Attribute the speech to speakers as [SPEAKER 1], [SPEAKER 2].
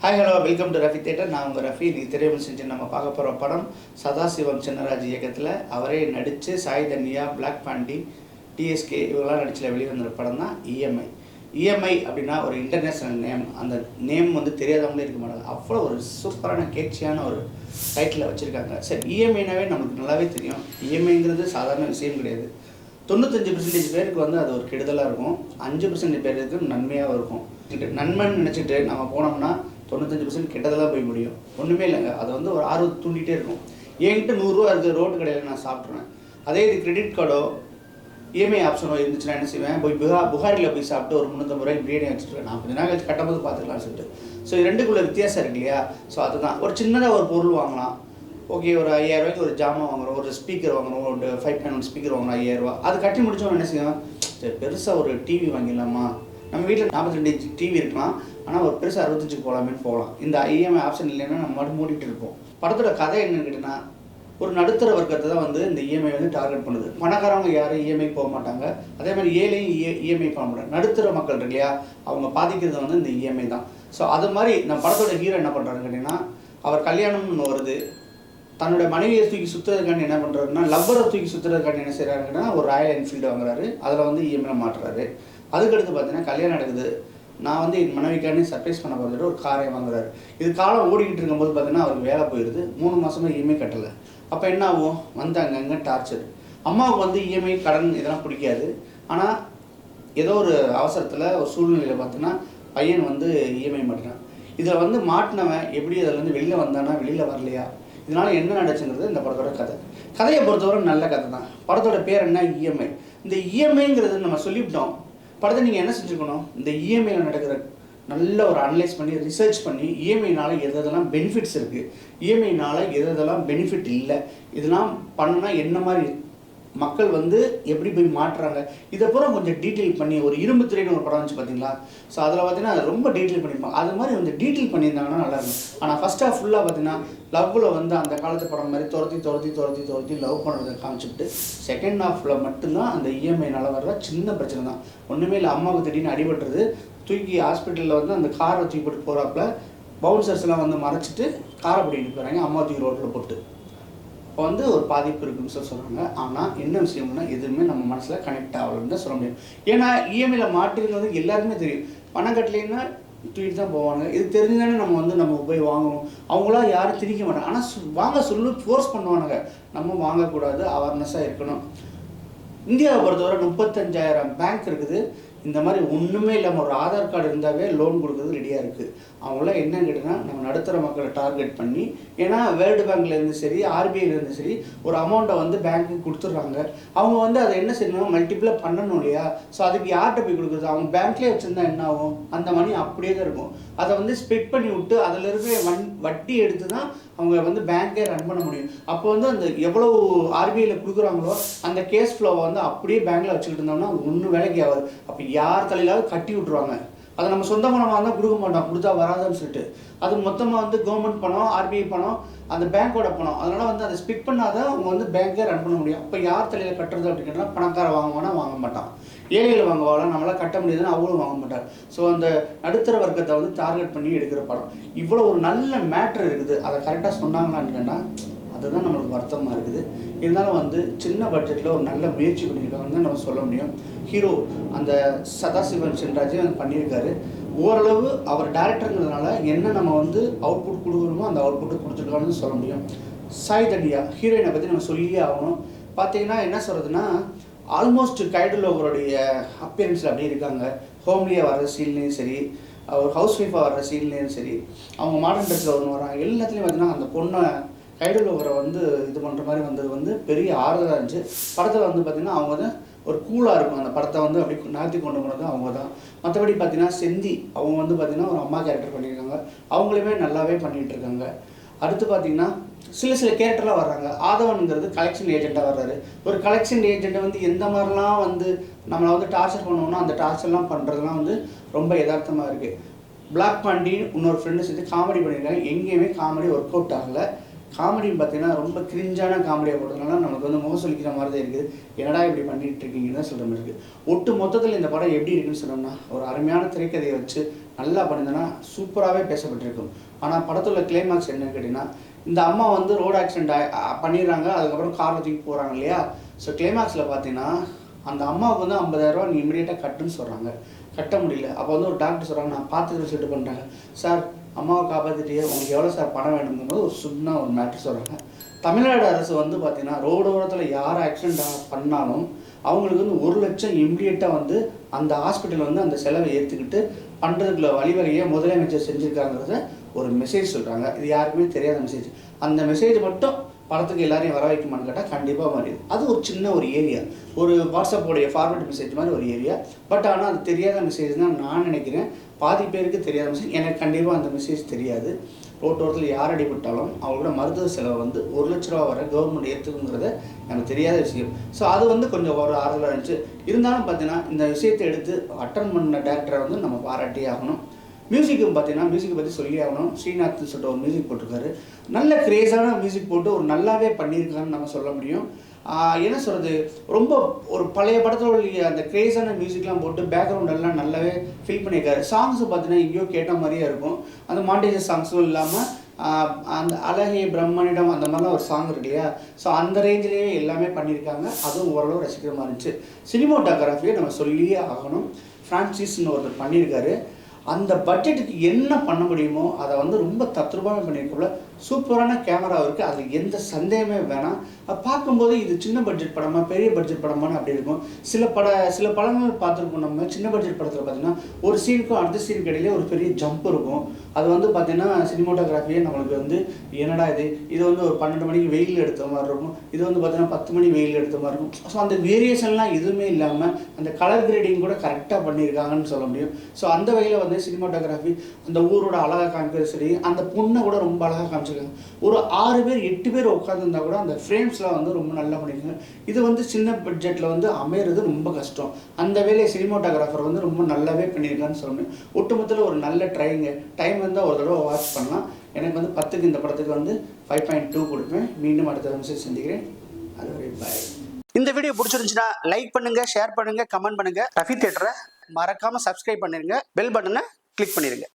[SPEAKER 1] Hi hello welcome to Rafi theatre. நான் உங்கள் ரஃபி. இன்னைக்கு திரையுடன் செஞ்சு நம்ம பார்க்க போகிற படம் சதாசிவம் சின்னராஜ் இயக்கத்தில் அவரே நடித்து சாய் தன்யா, பிளாக் பாண்டி, டிஎஸ்கே இவங்களாம் நடிச்சில் வெளிவந்த படம் தான் இஎம்ஐ. இஎம்ஐ அப்படின்னா ஒரு இன்டர்நேஷ்னல் நேம். அந்த நேம் வந்து தெரியாதவங்களே இருக்க மாட்டாங்க. அவ்வளோ ஒரு சூப்பரான கேட்சியான ஒரு டைட்டில் வச்சுருக்காங்க. சரி, இஎம்ஐனாவே நமக்கு நல்லாவே தெரியும். இஎம்ஐங்கிறது சாதாரண விஷயம் கிடையாது. 95% பேருக்கு வந்து அது ஒரு கெடுதலாக இருக்கும், 5% பேருக்கு நன்மையாக இருக்கும். நன்மைன்னு நினச்சிட்டு நம்ம போனோம்னா 95% கெட்டதெல்லாம் போய் முடியும். ஒன்றுமே இல்லைங்க. அது வந்து ஒரு ஆர்வத்தை தூண்டிகிட்டே இருக்கும். என்கிட்ட 100 ரூபா இருக்குது, ரோட்டு கடையில் நான் சாப்பிட்ருவேன். அதே இது கிரெடிட் கார்டோ இஎம்ஐ ஆப்ஷனோ இருந்துச்சுன்னா என்ன செய்வேன், போய் புகாரில் போய் சாப்பிட்டு ஒரு 350 ரூபாய்க்கு பிரியாணி வச்சுருவேன். நான் கொஞ்சம் நாள் கழிச்சு கட்டும்போது பார்த்துக்கலாம்னு சொல்லிட்டு. ஸோ இது ரெண்டுக்குள்ள வித்தியாசம் இருக்கு இல்லையா? ஸோ அதுதான் ஒரு சின்னதாக ஒரு பொருள் வாங்கலாம். ஓகே, ஒரு 5000 ரூபாய்க்கு ஒரு ஜாமான் வாங்குறோம், ஒரு ஸ்பீக்கர் வாங்குறோம், ஒரு 5.1 ஸ்பீக்கர் வாங்குறோம் 5000 ரூபா. அது கட்டி முடிச்சோம் என்ன செய்யலாம், சரி பெருசாக ஒரு டிவி வாங்கிடலாமா, நம்ம வீட்டில் 42 இன்ச் டிவி இருக்கலாம், ஆனால் ஒரு பெருசாக 65 போகலாமேன்னு போகலாம். இந்த இஎம்ஐ ஆப்ஷன் இல்லைன்னா நம்ம மட்டும் மூடிட்டு இருப்போம். படத்தோட கதை என்னன்னு கேட்டிங்கன்னா, ஒரு நடுத்தர வர்க்கத்தை தான் வந்து இந்த இஎம்ஐ வந்து டார்கெட் பண்ணுது. பணக்காரவங்க யாரும் இஎம்ஐ போக மாட்டாங்க, அதே மாதிரி ஏழையும் இஎம்ஐ பண்ண மாட்டாங்க. நடுத்தர மக்கள் இருக்கு இல்லையா, அவங்க பாதிக்கிறது வந்து இந்த இஎம்ஐ தான். ஸோ அது மாதிரி நம்ம படத்தோட ஹீரோ என்ன பண்ணுறாருன்னு கேட்டிங்கன்னா, அவர் கல்யாணம்னு வருது, தன்னோட மனைவியை தூக்கி சுற்றுறதுக்காண்டி என்ன பண்ணுறாருன்னா, லவ்வரை தூக்கி சுற்றுறதுக்காண்டி என்ன செய்கிறாருன்னா, ஒரு ராயல் என்ஃபீல்டு வாங்குறாரு. அதில் வந்து இஎம்ஐ மாட்டுறாரு. அதுக்கடுத்து பார்த்தீங்கன்னா கல்யாணம் நடக்குது, நான் வந்து என் மனைவிக்காண்டி சர்ப்ரைஸ் பண்ண பார்த்துட்டு ஒரு காரை வாங்குறாரு. இது காலம் ஓடிக்கிட்டு இருக்கும்போது பார்த்தீங்கன்னா அவருக்கு வேலை போயிடுது. 3 மாதமாக இஎம்ஐ கட்டலை. அப்போ என்ன ஆகும், வந்து அங்கங்கே டார்ச்சர். அம்மாவுக்கு வந்து இஎம்ஐ கடன் இதெல்லாம் பிடிக்காது. ஆனால் ஏதோ ஒரு அவசரத்தில் ஒரு சூழ்நிலையில் பார்த்தீங்கன்னா பையன் வந்து இஎம்ஐ மாட்டினான். இதில் வந்து மாட்டினவன் எப்படி அதில் வந்து வெளியில் வந்தானா, வெளியில் வரலையா, இதனால் என்ன நடச்சுங்கிறது இந்த படத்தோட கதை. கதையை பொறுத்தவரை நல்ல கதை தான். படத்தோட பேர் என்ன, இஎம்ஐ. இந்த இஎம்ஐங்கிறது நம்ம சொல்லிவிட்டோம். படத்தை நீங்கள் என்ன செஞ்சுக்கணும், இந்த இஎம்ஐயில் நடக்கிற நல்ல ஒரு அனலைஸ் பண்ணி ரிசர்ச் பண்ணி இஎம்ஐனால் எதெல்லாம் பெனிஃபிட்ஸ் இருக்குது, இஎம்ஐனால் எதெல்லாம் பெனிஃபிட் இல்லை, இதெல்லாம் பண்ணுனா என்ன மாதிரி மக்கள் வந்து எப்படி போய் மாட்டுறாங்க, இதை பூரா கொஞ்சம் டீட்டெயில் பண்ணி ஒரு இரும்பு திரைன்னு ஒரு படம் வந்துச்சு பார்த்தீங்களா. ஸோ அதில் பார்த்தீங்கன்னா ரொம்ப டீட்டெயில் பண்ணியிருப்பாங்க. அது மாதிரி வந்து டீட்டெயில் பண்ணியிருந்தாங்கன்னா நல்லாயிருக்கும். ஆனால் ஃபஸ்ட் ஹாஃப் ஃபுல்லாக பார்த்தீங்கன்னா லவ்வில் வந்து அந்த காலத்து படம் மாதிரி துரத்தி லவ் பண்ணுறதை காமிச்சிட்டு, செகண்ட் ஹாஃபில் மட்டும்தான் அந்த இஎம்ஐனால் வர்ற சின்ன பிரச்சனை தான். ஒன்றுமே இல்லை, அம்மாவுக்கு திடீர்னு அடிபட்டுறது, தூக்கி ஹாஸ்பிட்டலில் வந்து அந்த காரை தூக்கி போட்டு போகிறாப்புல பவுன்சர்ஸ்லாம் வந்து மறைச்சிட்டு காரை பிடிக்கிட்டு போகிறாங்க, அம்மா தூக்கி ரோட்டில் போட்டு. இப்போ வந்து ஒரு பாதிப்பு இருக்குன்னு சொல்கிறாங்க. ஆனால் என்ன விஷயம்னா, எதுவுமே நம்ம மனசில் கனெக்ட் ஆகலன்னு தான் சொல்ல முடியும். ஏன்னா இஎம்ஐயில் மாட்டிருந்தது எல்லாருக்குமே தெரியும். பணம் கட்டலைன்னா தூக்கிட்டு தான் போவாங்க. இது தெரிஞ்சுதானே நம்ம வந்து நம்ம போய் வாங்கணும். அவங்களாம் யாரும் திணிக்க மாட்டாங்க. ஆனால் வாங்க சொல்லி ஃபோர்ஸ் பண்ணுவானுங்க. நம்ம வாங்கக்கூடாது, அவேர்னஸாக இருக்கணும். இந்தியாவை பொறுத்தவரை 35,000 பேங்க் இருக்குது. இந்த மாதிரி ஒன்றுமே இல்லாமல் ஒரு ஆதார் கார்டு இருந்தாவே லோன் கொடுக்குறது ரெடியாக இருக்குது. அவங்களாம் என்னன்னு கேட்டிங்கன்னா, நம்ம நடுத்தர மக்களை டார்கெட் பண்ணி, ஏன்னா வேர்ல்டு பேங்க்லேருந்து சரி ஆர்பிஐலேருந்து சரி ஒரு அமௌண்ட்டை வந்து பேங்க்குக்கு கொடுத்துட்றாங்க. அவங்க வந்து அதை என்ன செய்யணும், மல்டிப்ளை பண்ணணும் இல்லையா. ஸோ அதுக்கு யார்கிட்ட போய் கொடுக்குறது, அவங்க பேங்க்லேயே வச்சுருந்தா என்ன ஆகும், அந்த மணி அப்படியே தான் இருக்கும். அதை வந்து ஸ்ப்ளிட் பண்ணி விட்டு அதில் இருக்கிற வட்டி எடுத்து தான் அவங்க வந்து பேங்க்கே ரன் பண்ண முடியும். அப்போ வந்து அந்த எவ்வளோ ஆர்பிஐயில் கொடுக்குறாங்களோ அந்த கேஸ் ஃப்ளோவை வந்து அப்படியே பேங்க்கில் வச்சுக்கிட்டு இருந்தோம்னா ஒன்றும் வேலைக்கு ஆகாது. அப்போ யார் தலையிலாவது கட்டி விட்ருவாங்க. அதை நம்ம சொந்த பணமாக இருந்தால் கொடுக்க மாட்டோம், கொடுத்தா வராதுன்னு சொல்லிட்டு. அது மொத்தமாக வந்து கவர்மெண்ட் பணம், ஆர்பிஐ பணம், அந்த பேங்க்கோட பணம். அதனால் வந்து அதை ஸ்பிட் பண்ணாதான் அவங்க வந்து பேங்க்கே ரன் பண்ண முடியும். அப்போ யார் தலையில் கட்டுறது அப்படின்னா, பணக்கார வாங்குவானா வாங்க மாட்டான், ஏழைகள் வாங்குவாங்களா, நம்மளால் கட்ட முடியாதுன்னு அவங்களும் வாங்க மாட்டார். ஸோ அந்த நடுத்தர வர்க்கத்தை வந்து டார்கெட் பண்ணி எடுக்கிற படம். இவ்வளோ ஒரு நல்ல மேட்ரு இருக்குது. அதை கரெக்டாக சொன்னாங்களான்னு அதுதான் நம்மளுக்கு வருத்தமாக இருக்குது. இருந்தாலும் வந்து சின்ன பட்ஜெட்டில் ஒரு நல்ல முயற்சி பண்ணியிருக்காங்கன்னு தான் நம்ம சொல்ல முடியும். ஹீரோ அந்த சதாசிவம் சின்னராஜே வந்து பண்ணியிருக்காரு. ஓரளவு அவர் டேரக்டருங்கிறதுனால என்ன நம்ம வந்து அவுட்புட் கொடுக்கணுமோ அந்த அவுட்புட்டு கொடுத்துருக்கான்னு சொல்ல முடியும். சாய் தன்யா ஹீரோயினை பற்றி நம்ம சொல்லியே ஆகணும். பார்த்தீங்கன்னா என்ன சொல்கிறதுனா, ஆல்மோஸ்ட் கைடல் அவருடைய அப்பியரன்ஸில் அப்படியே இருக்காங்க. ஹோம்லியாக வர்ற சீன்லேயும் சரி, ஒரு ஹவுஸ் ஒய்ஃபாக வர்ற சீன்லேயும் சரி, அவங்க மாடர்ன் ட்ரெஸ்ஸில் ஒன்று வராங்க. எல்லாத்துலேயும் பார்த்தீங்கன்னா அந்த பொண்ணை கைடல் ஓவரை வந்து இது பண்ணுற மாதிரி வந்தது வந்து பெரிய ஆறுதலாக இருந்துச்சு. படத்தில் வந்து பார்த்திங்கன்னா அவங்க வந்து ஒரு கூலாக இருக்கும். அந்த படத்தை வந்து அப்படி நகர்த்தி கொண்டு போனது அவங்க தான். மற்றபடி பார்த்திங்கன்னா செந்தி அவங்க வந்து பார்த்திங்கன்னா ஒரு அம்மா கேரக்டர் பண்ணியிருக்காங்க. அவங்களுமே நல்லாவே பண்ணிகிட்ருக்காங்க. அடுத்து பார்த்திங்கன்னா சில கேரக்டர்லாம் வர்றாங்க. ஆதவனுங்கிறது கலெக்ஷன் ஏஜெண்ட்டாக வர்றாரு. ஒரு கலெக்ஷன் ஏஜெண்ட்டை வந்து எந்த மாதிரிலாம் வந்து நம்மளை வந்து டார்ச்சர் பண்ணுவோம்னா அந்த டார்ச்சர்லாம் பண்ணுறதுலாம் வந்து ரொம்ப யதார்த்தமாக இருக்குது. பிளாக் பாண்டி இன்னொரு ஃப்ரெண்டு சேர்த்து காமெடி பண்ணியிருக்காங்க. எங்கேயுமே காமெடி ஒர்க் அவுட் ஆகலை. காமெடின்னு பார்த்தீங்கன்னா ரொம்ப கிரிஞ்சான காமெடியாக போடுறதுனால நமக்கு வந்து முகம் சொல்லிக்கிற மாதிரி தான் இருக்குது. என்னடா இப்படி பண்ணிகிட்டு இருக்கீங்கன்னு தான் சொல்கிற மாதிரி இருக்குது. ஒட்டு மொத்தத்தில் இந்த படம் எப்படி இருக்குன்னு சொன்னோம்னா, ஒரு அருமையான திரைக்கதையை வச்சு நல்லா பண்ணியிருந்தேன்னா சூப்பராகவே பேசப்பட்டிருக்கும். ஆனால் படத்தோட கிளைமாக்ஸ் என்னன்னு கேட்டிங்கன்னா, இந்த அம்மா வந்து ரோடு ஆக்சிடென்ட் பண்ணிடுறாங்க. அதுக்கப்புறம் காரில் தூக்கி போகிறாங்க இல்லையா? ஸோ கிளைமாக்ஸில் பார்த்தீங்கன்னா அந்த அம்மாவுக்கு வந்து 50,000 நீ இமீடியட்டாக கட்டுன்னு சொல்கிறாங்க. கட்ட முடியல. அப்போ வந்து ஒரு டாக்டர் சொல்கிறாங்க, நான் பார்த்துக்கிறேன் சொல்லிட்டு பண்ணுறாங்க. சார் அம்மாவை காப்பாற்றிட்டே உங்களுக்கு எவ்வளோ சார் பணம் வேணுங்கும்போது ஒரு சின்ன ஒரு மேட்ரு சொல்கிறாங்க. தமிழ்நாடு அரசு வந்து பார்த்திங்கன்னா ரோடு ஓரத்தில் யார் ஆக்சிடென்ட் பண்ணாலும் அவங்களுக்கு வந்து 1 லட்சம் இம்மிடியேட்டாக வந்து அந்த ஹாஸ்பிட்டல் வந்து அந்த செலவை ஏற்றுக்கிட்டு பண்ணுறதுக்குள்ள வழிவகையை முதலமைச்சர் செஞ்சுருக்காங்கிறத ஒரு மெசேஜ் சொல்கிறாங்க. இது யாருக்குமே தெரியாத மெசேஜ். அந்த மெசேஜ் மட்டும் படத்துக்கு எல்லாரையும் வர வைக்குமான்னு கேட்டால் கண்டிப்பாக மாறிடுது. அது ஒரு சின்ன ஒரு ஏரியா, ஒரு வாட்ஸ்அப்போடைய ஃபார்வர்ட் மெசேஜ் மாதிரி ஒரு ஏரியா. பட் ஆனால் அது தெரியாத மெசேஜ் தான் நான் நினைக்கிறேன். பாதி பேருக்கு தெரியாத மெசேஜ். எனக்கு கண்டிப்பாக அந்த மெசேஜ் தெரியாது. ரோட்டோரத்தில் யார் அடிபட்டாலும் அவங்களோட மருத்துவ செலவு வந்து 1 லட்ச ரூபா வரை கவர்மெண்ட் ஏற்றுக்குங்கிறது எனக்கு தெரியாத விஷயம். ஸோ அது வந்து கொஞ்சம் ஒரு ஆறுதலாக இருந்துச்சு. இருந்தாலும் பார்த்தீங்கன்னா இந்த விஷயத்தை எடுத்து அட்டன் பண்ண டேரக்டரை வந்து நம்ம பாராட்டியே ஆகணும். மியூசிக்கும் பார்த்தீங்கன்னா மியூசிக்கை பற்றி சொல்லி ஆகணும். ஸ்ரீநாத்னு சொல்லிட்டு ஒரு மியூசிக் போட்டிருக்காரு. நல்ல கிரேஸான மியூசிக் போட்டு ஒரு நல்லாவே பண்ணியிருக்கான்னு நம்ம சொல்ல முடியும். என்ன சொல்கிறது, ரொம்ப ஒரு பழைய படத்தில் உள்ள அந்த கிரேஸான மியூசிக்லாம் போட்டு பேக்ரவுண்ட் எல்லாம் நல்லாவே ஃபில் பண்ணியிருக்காரு. சாங்ஸு பார்த்தீங்கன்னா எங்கேயோ கேட்ட மாதிரியே இருக்கும். அந்த மாண்டேஜ் சாங்ஸும் இல்லாமல் அந்த அழகே பிரம்மனிடம் அந்த மாதிரிலாம் ஒரு சாங் இருக்கு இல்லையா? ஸோ அந்த ரேஞ்சிலேயே எல்லாமே பண்ணியிருக்காங்க. அதுவும் ஓரளவு ரசிக்கிற மாதிரி இருந்துச்சு. சினிமோட்டோகிராஃபியை நம்ம சொல்லியே ஆகணும். ஃப்ரான்சிஸ்னு ஒருத்தர் பண்ணியிருக்காரு. அந்த பட்ஜெட்டுக்கு என்ன பண்ண முடியுமோ அதை வந்து ரொம்ப தத்ரூபமாக பண்ணியிருக்கல. சூப்பரான கேமரா இருக்குது, அதில் எந்த சந்தேகமே வேணாம். பார்க்கும்போது இது சின்ன பட்ஜெட் படமா பெரிய பட்ஜெட் படமானு அப்படி இருக்கும். சில படங்கள் பார்த்துருப்போம் நம்ம. சின்ன பட்ஜெட் படத்தில் பார்த்தீங்கன்னா ஒரு சீனுக்கும் அடுத்த சீனுக்கு இடையிலே ஒரு பெரிய ஜம்ப் இருக்கும். அது வந்து பார்த்தீங்கன்னா சினிமோட்டோகிராஃபியே நம்மளுக்கு வந்து என்னடா இது வந்து ஒரு 12 மணிக்கு வெயில் எடுத்த மாதிரி இருக்கும். இது வந்து பார்த்தீங்கன்னா 10 மணி வெயில் எடுத்த மாதிரி இருக்கும். ஸோ அந்த வேரியேஷன்லாம் எதுவுமே இல்லாமல் அந்த கலர் கிரேடிங் கூட கரெக்டாக பண்ணியிருக்காங்கன்னு சொல்ல முடியும். ஸோ அந்த வகையில் வந்து சினிமோட்டோகிராஃபி அந்த ஊரோட அழகாக காமிக்கிறது சரி, அந்த பொண்ணை கூட ரொம்ப அழகாக காமிச்சிருக்காங்க. ஒரு 6 பேர் 8 பேர் உட்காந்துருந்தா கூட அந்த ஃப்ரேம்ஸ்லாம் வந்து ரொம்ப நல்லா பண்ணியிருக்காங்க. இது வந்து சின்ன பட்ஜெட்டில் வந்து அமையிறது ரொம்ப கஷ்டம். அந்த வேலையை சினிமோட்டோகிராஃபர் வந்து ரொம்ப நல்லாவே பண்ணியிருக்கான்னு சொல்ல முடியும். ஒட்டுமொத்தத்தில் ஒரு நல்ல டைம் இருந்தால் ஒரு தடவை வாட்ச் பண்ணலாம். எனக்கு வந்து 10க்கு இந்த படத்துக்கு வந்து 5.2 கொடுப்பேன். மீண்டும் அடுத்த நிமிஷம் சந்திக்கிறேன். அதுவரை பாய். இந்த வீடியோ பிடிச்சிருந்துச்சுன்னா லைக் பண்ணுங்க, ஷேர் பண்ணுங்க, கமெண்ட் பண்ணுங்க. ரஃபி தியேட்டரை மறக்காம சப்ஸ்கிரைப் பண்ணிருங்க. பெல் பட்டனை கிளிக் பண்ணிருங்க.